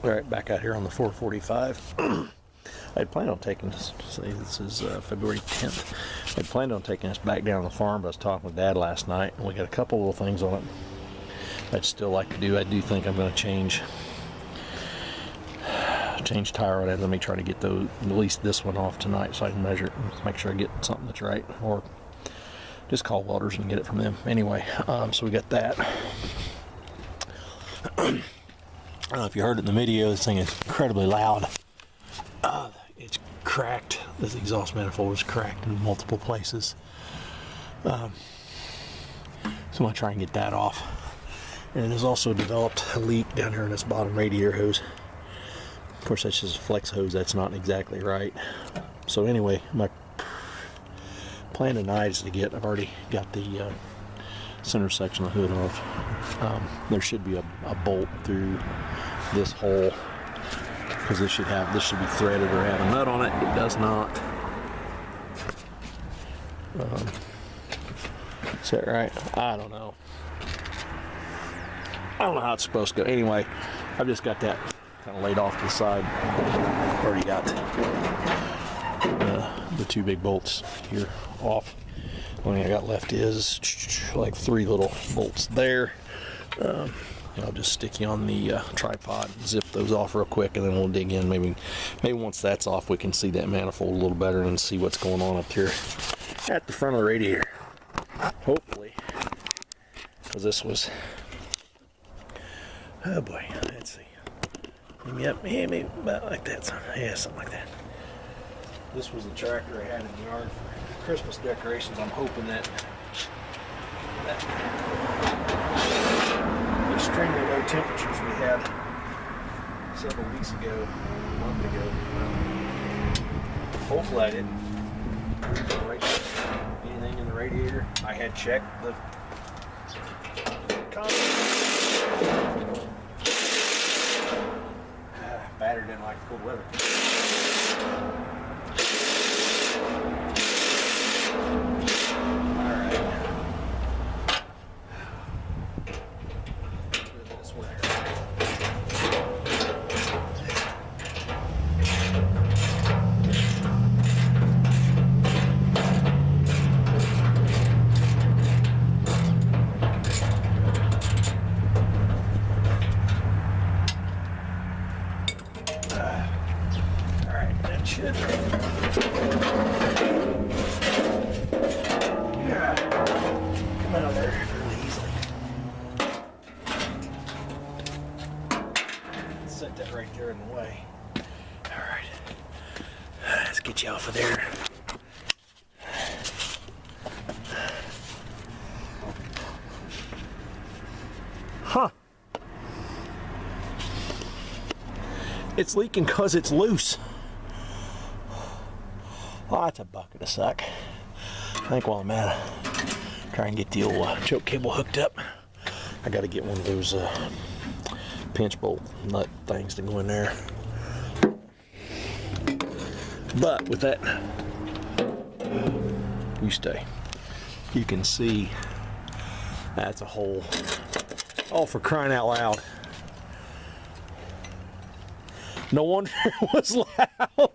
Alright, back out here on the 445. I had planned on taking this, this is February 10th. I had planned on taking this back down to the farm, but I was talking with Dad last night, and we got a couple little things on it I'd still like to do. I do think I'm going to change tire on it. Let me try to get those, at least this one off tonight, so I can measure it and make sure I get something that's right, or just call Welders and get it from them. Anyway, so we got that. I don't know if you heard it in the video, this thing is incredibly loud. It's cracked. This exhaust manifold is cracked in multiple places. So I'm going to try and get that off. And there's also developed a leak down here in this bottom radiator hose. Of course, that's just a flex hose. That's not exactly right. So anyway, my plan tonight is to get, I've already got the center section of the hood off. There should be a bolt through this hole, because this should be threaded or have a nut on it. It does not. Is that right? I don't know. I don't know how it's supposed to go. Anyway, I've just got that kind of laid off to the side. Already got the two big bolts here off. Only thing I got left is like 3 little bolts there. I'll just stick you on the tripod, zip those off real quick, and then we'll dig in. Maybe once that's off, we can see that manifold a little better and see what's going on up here at the front of the radiator. Hopefully, because this was, oh boy, let's see. Yep, maybe about like that. Yeah, something like that. This was the tractor I had in the yard for Christmas decorations. I'm hoping that extremely low temperatures we had several weeks ago, a month ago. Hopefully I didn't break anything in the radiator. I had checked the battery didn't like cold weather. Set that right there in the way. Alright. Let's get you off of there. Huh. It's leaking because it's loose. Oh, that's a bucket of suck. I think while I'm at it, try and get the old choke cable hooked up. I got to get one of those pinch bolt nut things to go in there. But with that, you stay. You can see that's a hole. Oh, for crying out loud. No wonder it was loud.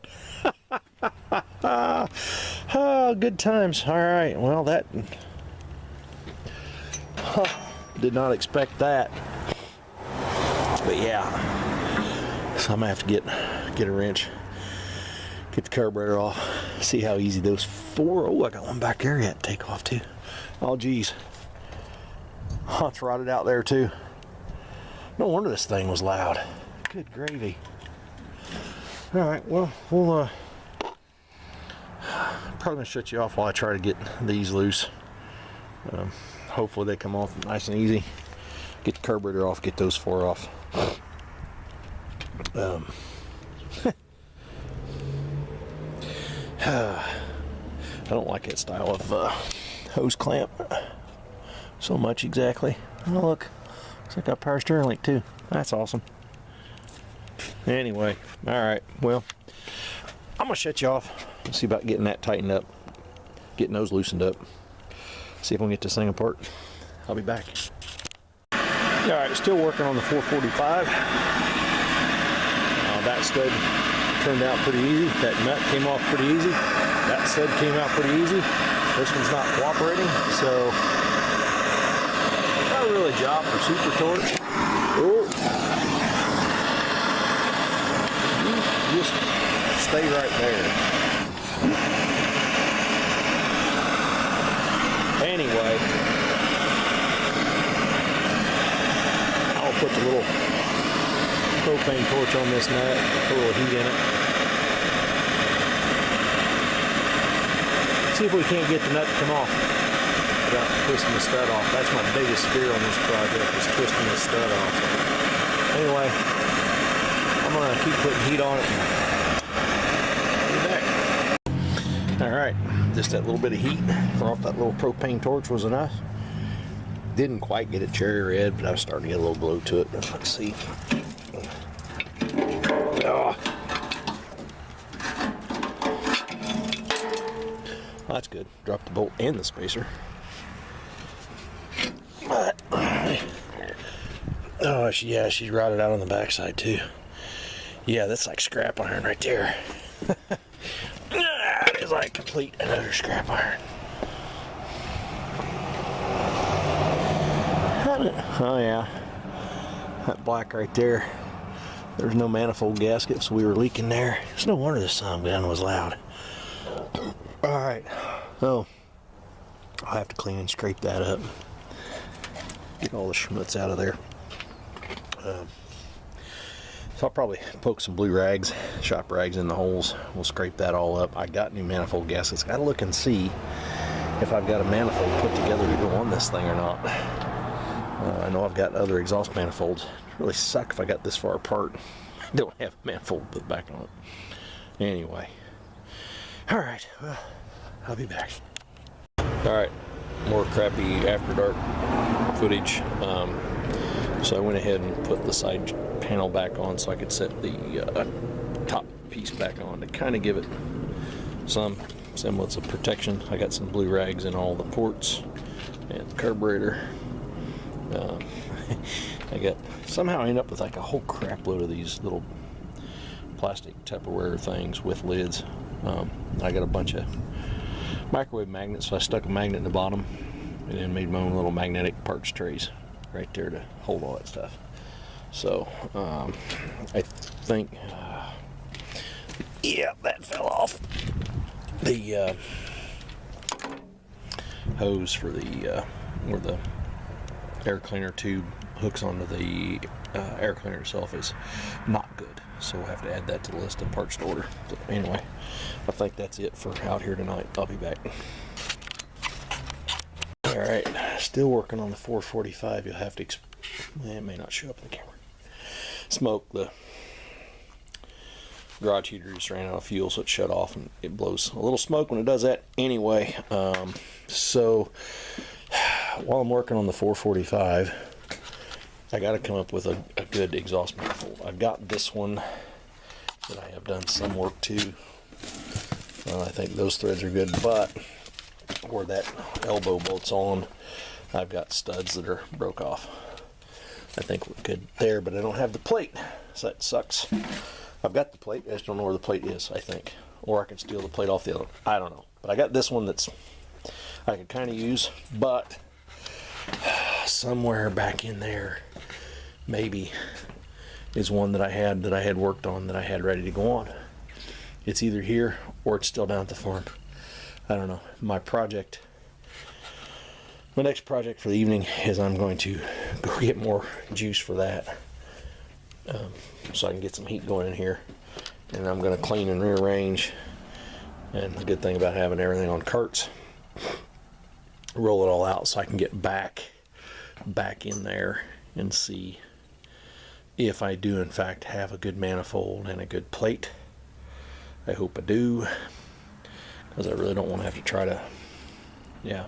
Oh, good times. All right, well, that did not expect that. But yeah, so I'm gonna have to get a wrench, get the carburetor off, see how easy those 4. Oh, I got one back there yet to take off too. Oh geez, it's rotted out there too. No wonder this thing was loud. Good gravy. All right, well, we'll probably gonna shut you off while I try to get these loose. Hopefully they come off nice and easy. Get the carburetor off, get those 4 off. I don't like that style of hose clamp so much exactly. Oh look, looks like got power steering link too. That's awesome. Anyway, all right, well, I'm gonna shut you off. Let's see about getting that tightened up, getting those loosened up. See if we can get this thing apart. I'll be back. All right, still working on the 445. That stud turned out pretty easy. That nut came off pretty easy. That stud came out pretty easy. This one's not cooperating, so not really a job for super torch. Oh. You just stay right there. Anyway, I'll put the little propane torch on this nut, put a little heat in it. See if we can't get the nut to come off without twisting the stud off. That's my biggest fear on this project, is twisting the stud off. So anyway, I'm gonna keep putting heat on it and I'll be back. Alright, just that little bit of heat off that little propane torch was enough. Didn't quite get it cherry red, but I was starting to get a little glow to it. Let's see. Oh. Well, that's good. Dropped the bolt and the spacer. But, oh, yeah, she's rotted out on the backside too. Yeah, that's like scrap iron right there. It's like complete another scrap iron. Oh yeah, that black right there. There's no manifold gasket, so we were leaking there. It's no wonder the sound gun was loud. Alright, so I'll have to clean and scrape that up. Get all the schmutz out of there. So I'll probably poke some blue rags, shop rags in the holes. We'll scrape that all up. I got new manifold gaskets. Gotta look and see if I've got a manifold put together to go on this thing or not. I know I've got other exhaust manifolds. It'd really suck if I got this far apart. I don't have a manifold put back on it. Anyway. Alright, well, I'll be back. Alright, more crappy after dark footage. So I went ahead and put the side panel back on so I could set the top piece back on to kind of give it some semblance of protection. I got some blue rags in all the ports and the carburetor. Somehow I end up with like a whole crap load of these little plastic Tupperware things with lids. I got a bunch of microwave magnets, so I stuck a magnet in the bottom and then made my own little magnetic parts trays right there to hold all that stuff. So I think yeah, that fell off. The hose for the where the air cleaner tube hooks onto the air cleaner itself is not good, so we'll have to add that to the list of parts to order. So anyway, I think that's it for out here tonight. I'll be back. Alright, still working on the 445. You'll have to it may not show up in the camera. Smoke. The garage heater just ran out of fuel, so it shut off and it blows a little smoke when it does that. Anyway, so while I'm working on the 445, I got to come up with a good exhaust manifold. I've got this one that I have done some work to. I think those threads are good, but where that elbow bolts on, I've got studs that are broke off. I think we're good there, but I don't have the plate, so that sucks. I've got the plate, I just don't know where the plate is, I think. Or I can steal the plate off the other one. I don't know. But I got this one that's I could kind of use, but somewhere back in there maybe is one that I had worked on, that I had ready to go on. It's either here or it's still down at the farm. I don't know. My next project for the evening is I'm going to go get more juice for that, so I can get some heat going in here, and I'm going to clean and rearrange. And the good thing about having everything on carts, roll it all out so I can get back in there and see if I do in fact have a good manifold and a good plate. I hope I do, because I really don't want to have to try to, yeah,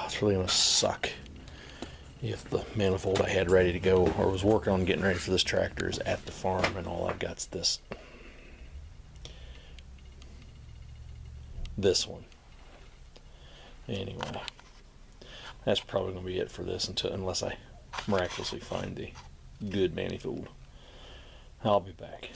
it's really going to suck if the manifold I had ready to go or was working on getting ready for this tractor is at the farm and all I've got is this one. Anyway, that's probably going to be it for this unless I miraculously find the good manifold. I'll be back.